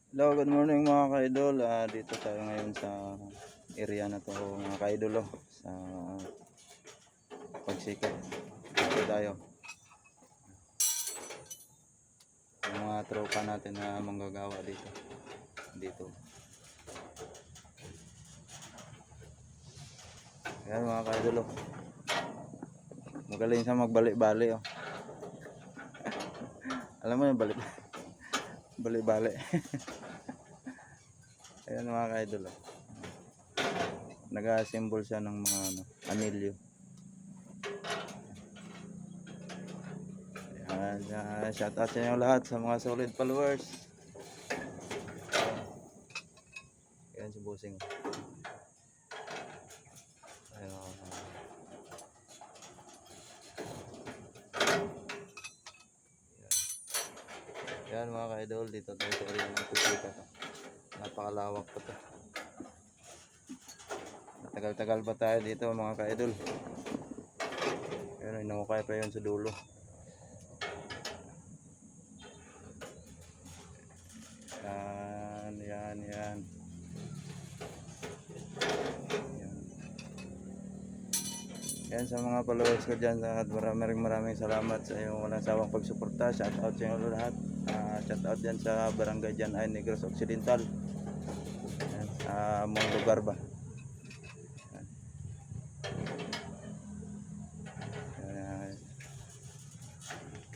Hello, good morning mga ka-idol. Dito tayo ngayon sa area na to mga ka-idol, sa pagsikat. Dito tayo. Yung mga tropa natin na manggagawa dito. Dito. Ayan mga ka-idol. Magaling siya magbalik-balik. Alam mo yung balik. Balik-balik. Ayan mga ka-idol. Nag-assemble siya ng mga anilyo. Ayan, shout out sa inyo lahat sa mga solid followers. Ayan si Busing. Ayan. Ayan mga ka-idol, dito tayo sa area ng Pusita. Napakalawak pa to. Matagal-tagal pa tayo dito mga ka-idol. Pero inukay pa yun sa dulo. Yan. Yan sa mga followers ko dyan. Maraming salamat sa iyong walang sawang pagsuporta. Shout out sa inyo lahat. Shout out dyan sa barangay dyan ay Negros Occidental. Yan, sa mong lugar ba.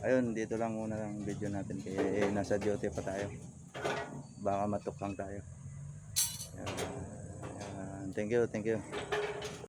Ayun, dito lang muna ang video natin kaya nasa duty pa tayo. Baka matukang tayo. Thank you.